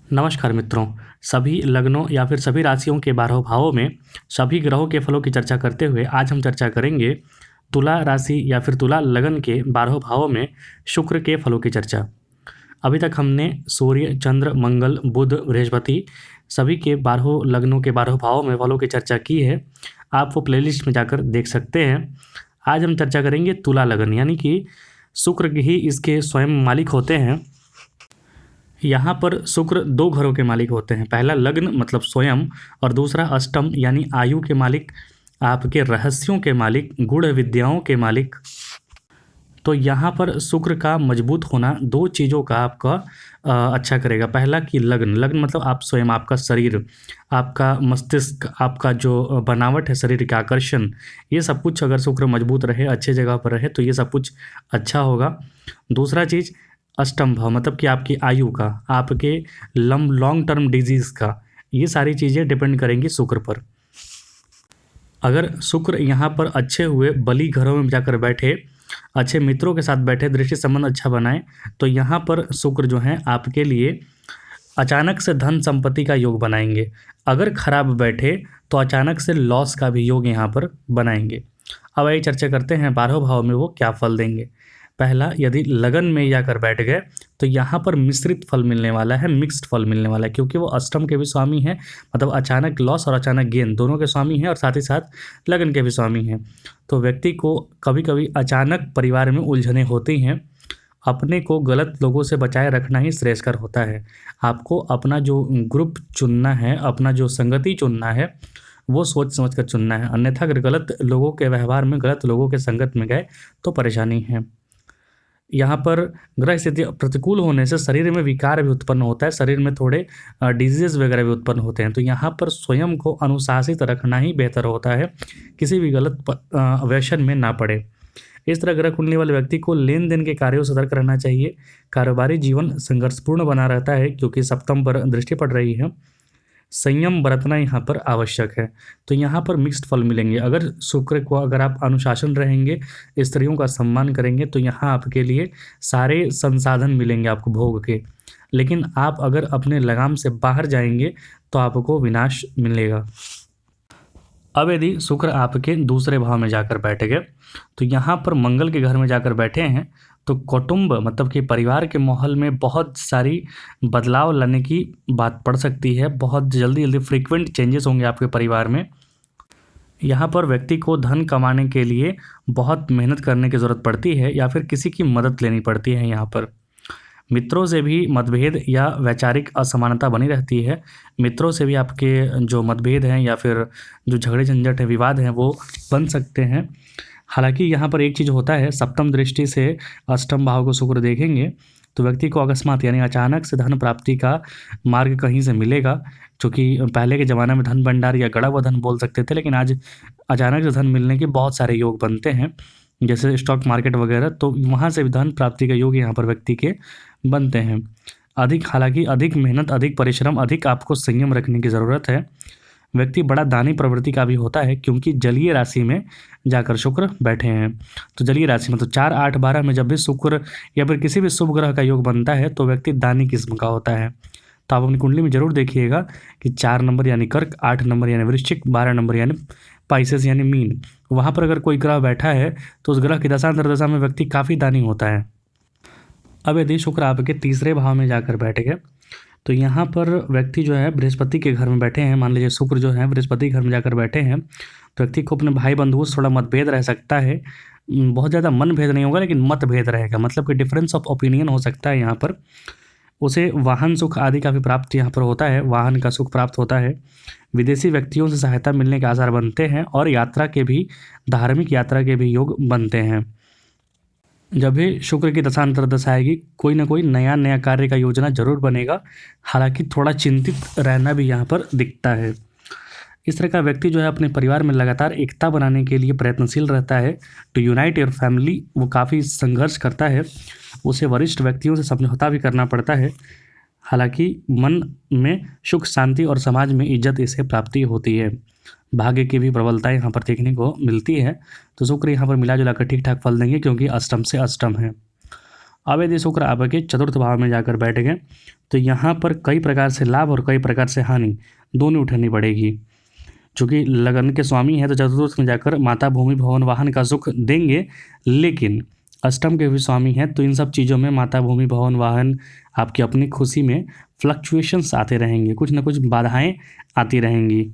नमस्कार मित्रों। सभी लग्नों या फिर सभी राशियों के 12 भावों में सभी ग्रहों के फलों की चर्चा करते हुए आज हम चर्चा करेंगे तुला राशि या फिर तुला लगन के 12 भावों में शुक्र के फलों की चर्चा। अभी तक हमने सूर्य, चंद्र, मंगल, बुध, बृहस्पति सभी के 12 लग्नों के 12 भावों में फलों की चर्चा की है। आप वो प्लेलिस्ट में जाकर देख सकते हैं। आज हम चर्चा करेंगे तुला लगन, यानी कि शुक्र ही इसके स्वयं मालिक होते हैं। यहाँ पर शुक्र दो घरों के मालिक होते हैं। पहला लग्न मतलब स्वयं, और दूसरा अष्टम यानी आयु के मालिक, आपके रहस्यों के मालिक, गूढ़ विद्याओं के मालिक। तो यहाँ पर शुक्र का मजबूत होना दो चीज़ों का आपका अच्छा करेगा। पहला कि लग्न, लग्न मतलब आप स्वयं, आपका शरीर, आपका मस्तिष्क, आपका जो बनावट है शरीर का, आकर्षण, ये सब कुछ अगर शुक्र मजबूत रहे, अच्छे जगह पर रहे तो ये सब कुछ अच्छा होगा। दूसरा चीज़ अष्टम भाव मतलब कि आपकी आयु का, आपके लॉन्ग टर्म डिजीज़ का, ये सारी चीज़ें डिपेंड करेंगी शुक्र पर। अगर शुक्र यहाँ पर अच्छे हुए, बली घरों में जाकर बैठे, अच्छे मित्रों के साथ बैठे, दृष्टि संबंध अच्छा बनाए, तो यहाँ पर शुक्र जो है आपके लिए अचानक से धन संपत्ति का योग बनाएंगे। अगर खराब बैठे तो अचानक से लॉस का भी योग यहाँ पर बनाएंगे। अब आइए चर्चा करते हैं 12 भाव में वो क्या फल देंगे। पहला, यदि लगन में जाकर बैठ गए तो यहाँ पर मिश्रित फल मिलने वाला है, मिक्स्ड फल मिलने वाला है, क्योंकि वो अष्टम के भी स्वामी हैं, मतलब अचानक लॉस और अचानक गेन दोनों के स्वामी हैं, और साथ ही साथ लगन के भी स्वामी हैं। तो व्यक्ति को कभी कभी अचानक परिवार में उलझने होती हैं। अपने को गलत लोगों से बचाए रखना ही श्रेयस्कर होता है। आपको अपना जो ग्रुप चुनना है, अपना जो संगति चुनना है, वो सोच समझ कर चुनना है। अन्यथा अगर गलत लोगों के व्यवहार में, गलत लोगों के संगत में गए तो परेशानी है। यहाँ पर ग्रह स्थिति प्रतिकूल होने से शरीर में विकार भी उत्पन्न होता है, शरीर में थोड़े डिजीज वगैरह भी उत्पन्न होते हैं। तो यहाँ पर स्वयं को अनुशासित रखना ही बेहतर होता है, किसी भी गलत व्यसन में ना पड़े। इस तरह ग्रह कुंडली वाले व्यक्ति को लेन देन के कार्यों से सतर्क रहना चाहिए। कारोबारी जीवन संघर्षपूर्ण बना रहता है क्योंकि सप्तम पर दृष्टि पड़ रही है। संयम बरतना यहाँ पर आवश्यक है। तो यहाँ पर मिक्स्ड फल मिलेंगे। अगर शुक्र को अगर आप अनुशासन रहेंगे, स्त्रियों का सम्मान करेंगे, तो यहाँ आपके लिए सारे संसाधन मिलेंगे आपको भोग के। लेकिन आप अगर अपने लगाम से बाहर जाएंगे तो आपको विनाश मिलेगा। अब यदि शुक्र आपके दूसरे भाव में जाकर बैठ गए तो यहाँ पर मंगल के घर में जाकर बैठे हैं, तो कौटुंब मतलब कि परिवार के माहौल में बहुत सारी बदलाव लाने की बात पड़ सकती है। बहुत जल्दी जल्दी फ्रीक्वेंट चेंजेस होंगे आपके परिवार में। यहाँ पर व्यक्ति को धन कमाने के लिए बहुत मेहनत करने की ज़रूरत पड़ती है या फिर किसी की मदद लेनी पड़ती है। यहाँ पर मित्रों से भी मतभेद या वैचारिक असमानता बनी रहती है। मित्रों से भी आपके जो मतभेद हैं या फिर जो झगड़े झंझट है, विवाद हैं, वो बन सकते हैं। हालांकि यहाँ पर एक चीज़ होता है, सप्तम दृष्टि से अष्टम भाव को शुक्र देखेंगे तो व्यक्ति को अकस्मात यानी अचानक से धन प्राप्ति का मार्ग कहीं से मिलेगा। क्योंकि पहले के ज़माने में धन भंडार या गड़ा हुआ धन बोल सकते थे, लेकिन आज अचानक से धन मिलने के बहुत सारे योग बनते हैं, जैसे स्टॉक मार्केट वगैरह। तो वहाँ से भी धन प्राप्ति का योग यहाँ पर व्यक्ति के बनते हैं। हालांकि अधिक मेहनत, अधिक परिश्रम, अधिक आपको संयम रखने की ज़रूरत है। व्यक्ति बड़ा दानी प्रवृत्ति का भी होता है क्योंकि जलीय राशि में जाकर शुक्र बैठे हैं। तो जलीय राशि मतलब 4, 8, 12 में जब भी शुक्र या फिर किसी भी शुभ ग्रह का योग बनता है तो व्यक्ति दानी किस्म का होता है। तो आप अपनी कुंडली में जरूर देखिएगा कि 4 नंबर यानी कर्क, 8 नंबर यानी वृश्चिक, 12 नंबर यानी पाइसेस यानी मीन, वहाँ पर अगर कोई ग्रह बैठा है तो उस ग्रह की दशा अंतर्दशा में व्यक्ति काफ़ी दानी होता है। अब यदि शुक्र आपके तीसरे भाव में जाकर बैठ गए तो यहाँ पर व्यक्ति जो है बृहस्पति के घर में बैठे हैं। मान लीजिए शुक्र जो है बृहस्पति घर में जाकर बैठे हैं तो व्यक्ति को अपने भाई बंधुओं से थोड़ा मतभेद रह सकता है। बहुत ज़्यादा मन भेद नहीं होगा, लेकिन मतभेद रहेगा, मतलब कि डिफरेंस ऑफ ओपिनियन हो सकता है। यहाँ पर उसे वाहन सुख आदि का भी प्राप्त यहाँ पर होता है, वाहन का सुख प्राप्त होता है। विदेशी व्यक्तियों से सहायता मिलने के आसार बनते हैं और यात्रा के भी, धार्मिक यात्रा के भी योग बनते हैं। जब भी शुक्र की दशा अंतर्दशा आएगी कोई ना कोई नया नया कार्य का योजना जरूर बनेगा। हालांकि थोड़ा चिंतित रहना भी यहाँ पर दिखता है। इस तरह का व्यक्ति जो है अपने परिवार में लगातार एकता बनाने के लिए प्रयत्नशील रहता है। टू यूनाइट योर फैमिली वो काफ़ी संघर्ष करता है, उसे वरिष्ठ व्यक्तियों से समझौता भी करना पड़ता है। हालांकि मन में सुख शांति और समाज में इज्जत इसे प्राप्ति होती है। भाग्य की भी प्रबलता यहाँ पर देखने को मिलती है। तो शुक्र यहाँ पर मिला जुला कर ठीक ठाक फल देंगे क्योंकि अष्टम से अष्टम है। अब यदि शुक्र आपके चतुर्थ भाव में जाकर बैठ गए तो यहाँ पर कई प्रकार से लाभ और कई प्रकार से हानि दोनों उठानी पड़ेगी। चूँकि लगन के स्वामी हैं तो चतुर्थ में जाकर माता, भूमि, भवन, वाहन का सुख देंगे, लेकिन अष्टम के भी स्वामी हैं तो इन सब चीज़ों में माता, भूमि, भवन, वाहन आपकी अपनी खुशी में फ्लक्चुएशंस आते रहेंगे, कुछ ना कुछ बाधाएं आती रहेंगी,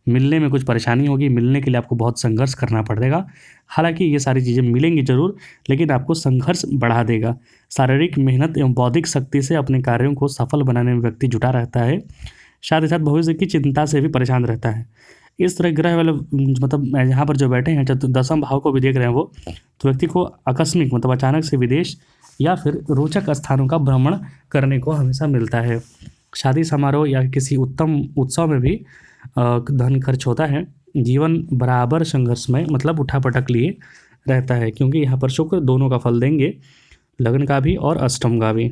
मिलने में कुछ परेशानी होगी, मिलने के लिए आपको बहुत संघर्ष करना पड़ेगा। हालांकि ये सारी चीज़ें मिलेंगी जरूर, लेकिन आपको संघर्ष बढ़ा देगा। शारीरिक मेहनत एवं बौद्धिक शक्ति से अपने कार्यों को सफल बनाने में व्यक्ति जुटा रहता है, साथ ही साथ भविष्य की चिंता से भी परेशान रहता है। इस तरह ग्रह वाले मतलब यहाँ पर जो बैठे हैं दसम भाव को भी देख रहे हैं वो, तो व्यक्ति को आकस्मिक मतलब अचानक से विदेश या फिर रोचक स्थानों का भ्रमण करने को हमेशा मिलता है। शादी समारोह या किसी उत्तम उत्सव में भी धन खर्च होता है। जीवन बराबर संघर्षमय मतलब उठापटक लिए रहता है, क्योंकि यहाँ पर शुक्र दोनों का फल देंगे, लग्न का भी और अष्टम का भी।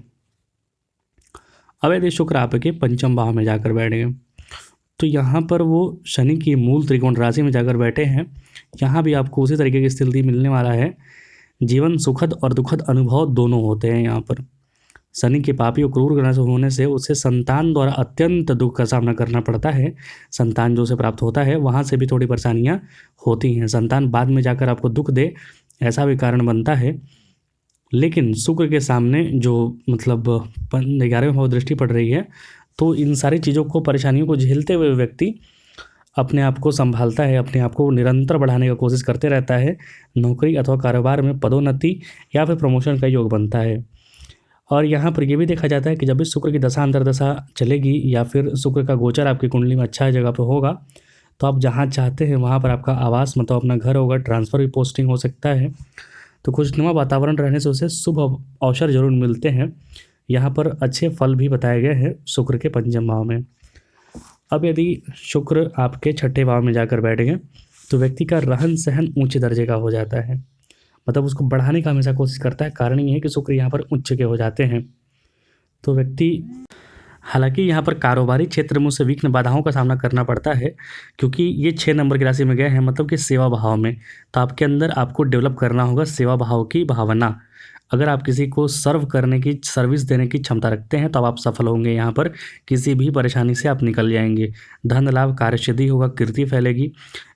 अब यदि शुक्र आपके पंचम भाव में जाकर बैठ गए तो यहाँ पर वो शनि की मूल त्रिकोण राशि में जाकर बैठे हैं। यहाँ भी आपको उसी तरीके की स्थिति मिलने वाला है। जीवन सुखद और दुखद अनुभव दोनों होते हैं। यहाँ पर शनि के पापी और क्रूर ग्रह होने से उसे संतान द्वारा अत्यंत दुख का सामना करना पड़ता है। संतान जो उसे प्राप्त होता है वहाँ से भी थोड़ी परेशानियाँ होती हैं। संतान बाद में जाकर आपको दुख दे ऐसा भी कारण बनता है। लेकिन शुक्र के सामने जो मतलब 11वें भाव दृष्टि पड़ रही है, तो इन सारी चीज़ों को, परेशानियों को झेलते हुए व्यक्ति अपने आप को संभालता है, अपने आप को निरंतर बढ़ाने का कोशिश करते रहता है। नौकरी अथवा कारोबार में पदोन्नति या फिर प्रमोशन का योग बनता है। और यहाँ पर यह भी देखा जाता है कि जब भी शुक्र की दशा अंतर्दशा चलेगी या फिर शुक्र का गोचर आपकी कुंडली में अच्छा जगह पर होगा, तो आप जहाँ चाहते हैं वहाँ पर आपका आवास मतलब अपना घर होगा, ट्रांसफ़र भी, पोस्टिंग हो सकता है। तो खुशनुमा वातावरण रहने से उसे शुभ अवसर जरूर मिलते हैं। यहाँ पर अच्छे फल भी बताए गए हैं शुक्र के पंचम भाव में। अब यदि शुक्र आपके छठे भाव में जाकर बैठ गए तो व्यक्ति का रहन सहन ऊंचे दर्जे का हो जाता है, मतलब उसको बढ़ाने का हमेशा कोशिश करता है। कारण ये है कि शुक्र यहाँ पर उच्च के हो जाते हैं। तो व्यक्ति, हालांकि यहाँ पर कारोबारी क्षेत्र में उसे विघ्न बाधाओं का सामना करना पड़ता है, क्योंकि ये 6 नंबर की राशि में गए हैं, मतलब कि सेवा भाव में। तो आपके अंदर आपको डेवलप करना होगा सेवा भाव की भावना। अगर आप किसी को सर्व करने की, सर्विस देने की क्षमता रखते हैं तो अब आप सफल होंगे। यहाँ पर किसी भी परेशानी से आप निकल जाएंगे। धन लाभ, कार्यसिद्धि होगा, कीर्ति फैलेगी,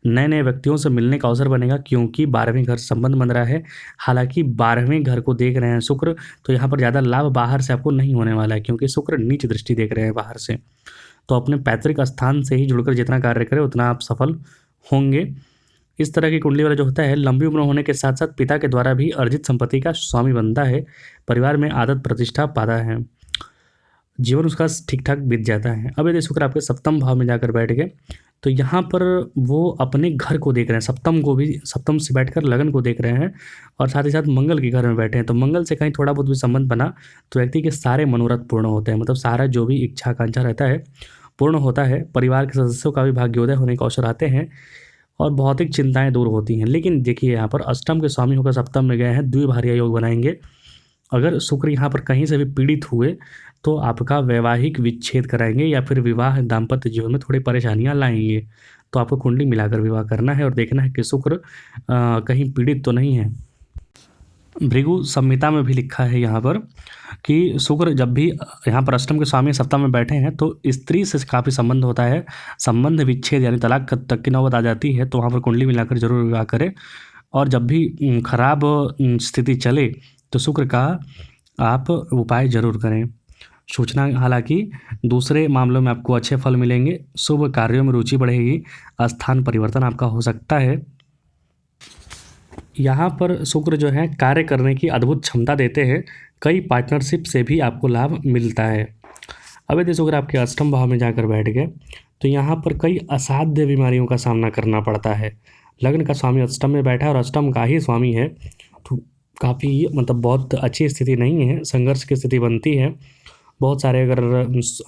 नए नए व्यक्तियों से मिलने का अवसर बनेगा, क्योंकि 12वें घर संबंध बन रहा है। हालांकि 12वें घर को देख रहे हैं शुक्र, तो यहाँ पर ज़्यादा लाभ बाहर से आपको नहीं होने वाला है, क्योंकि शुक्र नीच दृष्टि देख रहे हैं बाहर से। तो अपने पैतृक स्थान से ही जुड़कर जितना कार्य करें उतना आप सफल होंगे। इस तरह की कुंडली वाला जो होता है, लंबी उम्र होने के साथ साथ पिता के द्वारा भी अर्जित संपत्ति का स्वामी बनता है। परिवार में आदत प्रतिष्ठा पाता है, जीवन उसका ठीक ठाक बीत जाता है। अब यदि शुक्र आपके सप्तम भाव में जाकर बैठ गए तो यहाँ पर वो अपने घर को देख रहे हैं, सप्तम को भी, सप्तम से बैठकर लगन को देख रहे हैं, और साथ ही साथ मंगल के घर में बैठे हैं। तो मंगल से कहीं थोड़ा बहुत भी संबंध बना तो व्यक्ति के सारे मनोरथ पूर्ण होते हैं, मतलब सारा जो भी इच्छा आकांक्षा रहता है पूर्ण होता है। परिवार के सदस्यों का भी भाग्योदय होने के अवसर आते हैं और भौतिक चिंताएं दूर होती हैं। लेकिन देखिए यहाँ पर अष्टम के स्वामी होकर सप्तम में गए हैं, द्विभार्या योग बनाएंगे। अगर शुक्र यहाँ पर कहीं से भी पीड़ित हुए तो आपका वैवाहिक विच्छेद कराएंगे या फिर विवाह दाम्पत्य जीवन में थोड़ी परेशानियाँ लाएंगे। तो आपको कुंडली मिलाकर विवाह करना है और देखना है कि शुक्र कहीं पीड़ित तो नहीं है। भृगु संहिता में भी लिखा है यहाँ पर कि शुक्र जब भी यहाँ पर अष्टम के स्वामी सप्तम में बैठे हैं तो स्त्री से काफ़ी संबंध होता है, संबंध विच्छेद यानी तलाक तक की नौबत आ जाती है। तो वहाँ पर कुंडली मिलाकर जरूर विवाह करें। और जब भी खराब स्थिति चले तो शुक्र का आप उपाय जरूर करें। सूचना, हालांकि दूसरे मामलों में आपको अच्छे फल मिलेंगे, शुभ कार्यों में रुचि बढ़ेगी, स्थान परिवर्तन आपका हो सकता है। यहाँ पर शुक्र जो है कार्य करने की अद्भुत क्षमता देते हैं, कई पार्टनरशिप से भी आपको लाभ मिलता है। अब यदि शुक्र आपके अष्टम भाव में जाकर बैठ गए तो यहाँ पर कई असाध्य बीमारियों का सामना करना पड़ता है। लग्न का स्वामी अष्टम में बैठा है और अष्टम का ही स्वामी है, तो काफ़ी मतलब बहुत अच्छी स्थिति नहीं है, संघर्ष की स्थिति बनती है। बहुत सारे अगर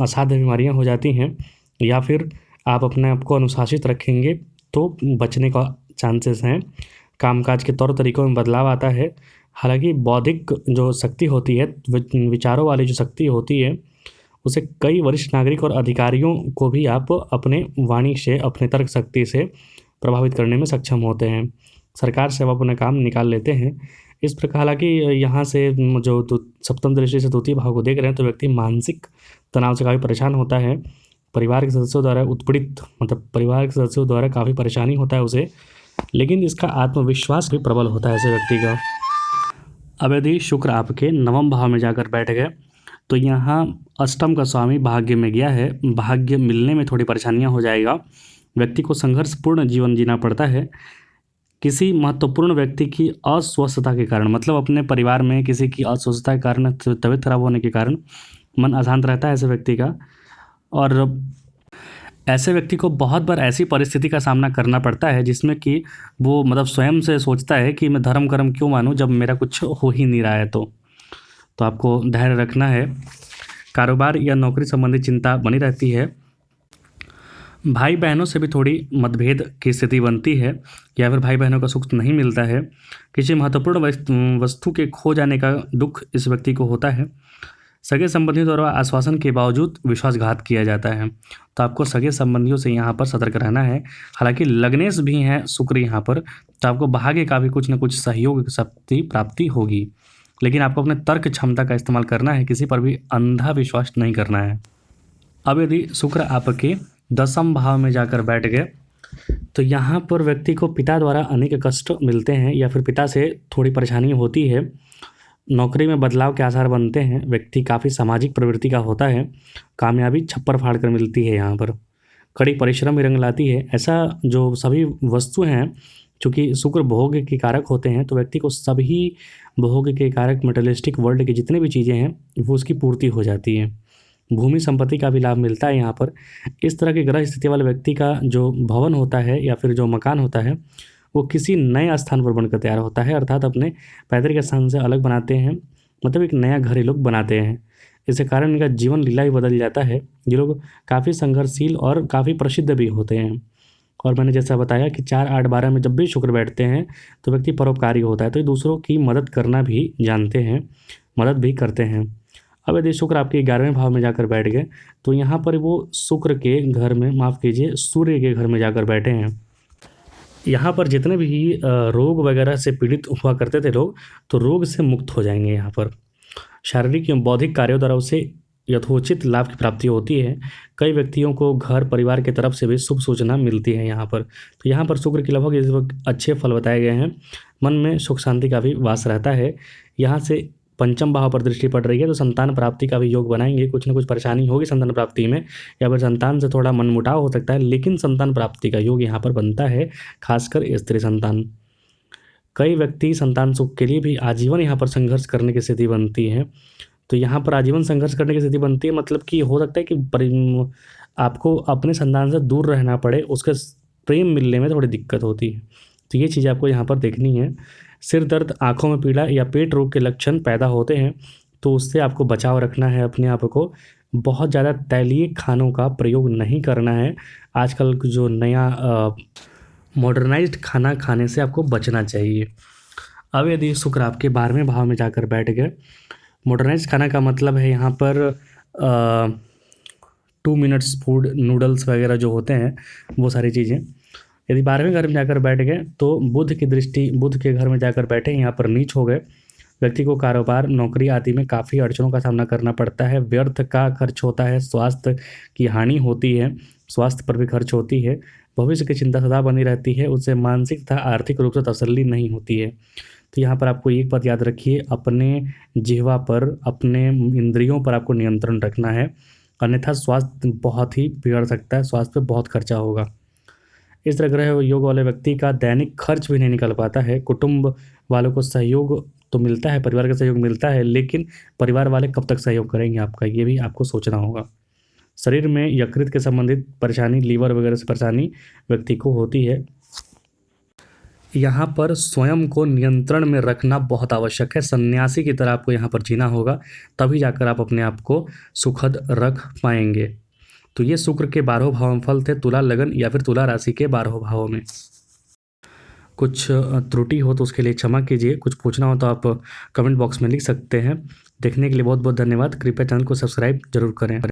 असाध्य बीमारियाँ हो जाती हैं या फिर आप अपने आप को अनुशासित रखेंगे तो बचने का चांसेस हैं। कामकाज के तौर तरीक़ों में बदलाव आता है। हालांकि बौद्धिक जो शक्ति होती है, विचारों वाली जो शक्ति होती है, उसे कई वरिष्ठ नागरिक और अधिकारियों को भी आप अपने वाणी से, अपने तर्क शक्ति से प्रभावित करने में सक्षम होते हैं। सरकार से वो अपना काम निकाल लेते हैं। इस प्रकार हालाँकि यहाँ से जो सप्तम दृष्टि से द्वितीय भाव को देख रहे हैं तो व्यक्ति मानसिक तनाव से काफ़ी परेशान होता है। परिवार के सदस्यों द्वारा उत्पीड़ित मतलब परिवार के सदस्यों द्वारा काफ़ी परेशानी होता है उसे, लेकिन इसका आत्मविश्वास भी प्रबल होता है ऐसे व्यक्ति का। अब यदि शुक्र आपके नवम भाव में जाकर बैठ गए तो यहाँ अष्टम का स्वामी भाग्य में गया है। भाग्य मिलने में थोड़ी परेशानियाँ हो जाएगा। व्यक्ति को संघर्षपूर्ण जीवन जीना पड़ता है। किसी महत्वपूर्ण व्यक्ति की अस्वस्थता के कारण मतलब अपने परिवार में किसी की अस्वस्थता के कारण तबीयत खराब होने के कारण मन अशांत रहता है ऐसे व्यक्ति का। और ऐसे व्यक्ति को बहुत बार ऐसी परिस्थिति का सामना करना पड़ता है जिसमें कि वो मतलब स्वयं से सोचता है कि मैं धर्म कर्म क्यों मानूं जब मेरा कुछ हो ही नहीं रहा है। तो आपको धैर्य रखना है। कारोबार या नौकरी संबंधी चिंता बनी रहती है। भाई बहनों से भी थोड़ी मतभेद की स्थिति बनती है या फिर भाई बहनों का सुख नहीं मिलता है। किसी महत्वपूर्ण वस्तु के खो जाने का दुख इस व्यक्ति को होता है। सगे संबंधियों द्वारा आश्वासन के बावजूद विश्वासघात किया जाता है, तो आपको सगे संबंधियों से यहाँ पर सतर्क रहना है। हालांकि लग्नेश भी हैं शुक्र यहाँ पर, तो आपको भाग्य का भी कुछ न कुछ सहयोग शक्ति प्राप्ति होगी, लेकिन आपको अपने तर्क क्षमता का इस्तेमाल करना है, किसी पर भी अंधा विश्वास नहीं करना है। अब यदि शुक्र आपके दसम भाव में जाकर बैठ गए तो यहाँ पर व्यक्ति को पिता द्वारा अनेक कष्ट मिलते हैं या फिर पिता से थोड़ी परेशानी होती है। नौकरी में बदलाव के आसार बनते हैं। व्यक्ति काफ़ी सामाजिक प्रवृत्ति का होता है। कामयाबी छप्पर फाड़ कर मिलती है। यहाँ पर कड़ी परिश्रम भी रंग लाती है। ऐसा जो सभी वस्तु हैं, चूँकि शुक्र भोग के कारक होते हैं, तो व्यक्ति को सभी भोग के कारक मटेरियलिस्टिक वर्ल्ड की जितनी भी चीज़ें हैं वो उसकी पूर्ति हो जाती है। भूमि संपत्ति का भी लाभ मिलता है यहाँ पर। इस तरह की ग्रह स्थिति वाले व्यक्ति का जो भवन होता है या फिर जो मकान होता है वो किसी नए स्थान पर बनकर तैयार होता है, अर्थात अपने पैतृक स्थान से अलग बनाते हैं, मतलब एक नया घर ये लोग बनाते हैं। इसके कारण इनका जीवन लीला भी बदल जाता है। ये लोग काफ़ी संघर्षशील और काफ़ी प्रसिद्ध भी होते हैं। और मैंने जैसा बताया कि 4, 8, 12 में जब भी शुक्र बैठते हैं तो व्यक्ति परोपकारी होता है, तो ये दूसरों की मदद करना भी जानते हैं, मदद भी करते हैं। अब यदि शुक्र आपके 11वें भाव में जाकर बैठ गए तो यहाँ पर वो शुक्र के घर में, माफ़ कीजिए, सूर्य के घर में जाकर बैठे हैं। यहाँ पर जितने भी रोग वगैरह से पीड़ित हुआ करते थे लोग, तो रोग से मुक्त हो जाएंगे। यहाँ पर शारीरिक एवं बौद्धिक कार्यों द्वारा उसे यथोचित लाभ की प्राप्ति होती है। कई व्यक्तियों को घर परिवार की तरफ से भी शुभ सूचना मिलती है यहाँ पर। तो यहाँ पर शुक्र के लगभग इस वक्त अच्छे फल बताए गए हैं। मन में सुख शांति का भी वास रहता है। यहाँ से पंचम भाव पर दृष्टि पड़ रही है, तो संतान प्राप्ति का भी योग बनाएंगे। कुछ न कुछ परेशानी होगी संतान प्राप्ति में, या फिर संतान से थोड़ा मनमुटाव हो सकता है, लेकिन संतान प्राप्ति का योग यहाँ पर बनता है, खासकर स्त्री संतान। कई व्यक्ति संतान सुख के लिए भी आजीवन यहाँ पर संघर्ष करने की स्थिति बनती है। तो यहाँ पर आजीवन संघर्ष करने की स्थिति बनती है, मतलब कि हो सकता है कि आपको अपने संतान से दूर रहना पड़े, उसके प्रेम मिलने में थोड़ी दिक्कत होती है। तो ये चीज़ आपको यहाँ पर देखनी है। सिर दर्द, आँखों में पीड़ा या पेट रोग के लक्षण पैदा होते हैं, तो उससे आपको बचाव रखना है अपने आप को। बहुत ज़्यादा तैलीय खानों का प्रयोग नहीं करना है। आजकल जो नया मॉडर्नाइज्ड खाना खाने से आपको बचना चाहिए। अब यदि शुक्र आपके 12वें भाव में जाकर बैठ गए, मॉडर्नाइज्ड खाना का मतलब है यहाँ पर 2 मिनट्स फूड, नूडल्स वगैरह जो होते हैं वो सारी चीज़ें। यदि 12वें घर में जाकर बैठ गए तो बुध की दृष्टि, बुध के घर में जाकर बैठे, यहाँ पर नीच हो गए। व्यक्ति को कारोबार, नौकरी आदि में काफ़ी अड़चनों का सामना करना पड़ता है। व्यर्थ का खर्च होता है, स्वास्थ्य की हानि होती है, स्वास्थ्य पर भी खर्च होती है। भविष्य की चिंता सदा बनी रहती है, उससे मानसिक तथा आर्थिक रूप से तसल्ली नहीं होती है। तो यहाँ पर आपको एक बात याद रखिए, अपने जिह्वा पर, अपने इंद्रियों पर आपको नियंत्रण रखना है, अन्यथा स्वास्थ्य बहुत ही बिगड़ सकता है, स्वास्थ्य पर बहुत खर्चा होगा। इस तरह ग्रह योग वाले व्यक्ति का दैनिक खर्च भी नहीं निकल पाता है। कुटुंब वालों को सहयोग तो मिलता है, परिवार का सहयोग मिलता है, लेकिन परिवार वाले कब तक सहयोग करेंगे आपका, ये भी आपको सोचना होगा। शरीर में यकृत के संबंधित परेशानी, लीवर वगैरह से परेशानी व्यक्ति को होती है। यहाँ पर स्वयं को नियंत्रण में रखना बहुत आवश्यक है। सन्यासी की तरह आपको यहाँ पर जीना होगा, तभी जाकर आप अपने आप को सुखद रख पाएंगे। तो ये शुक्र के 12 भाव में फल थे, तुला लगन या फिर तुला राशि के 12 भावों में। कुछ त्रुटि हो तो उसके लिए क्षमा कीजिए। कुछ पूछना हो तो आप कमेंट बॉक्स में लिख सकते हैं। देखने के लिए बहुत बहुत धन्यवाद। कृपया चैनल को सब्सक्राइब जरूर करें।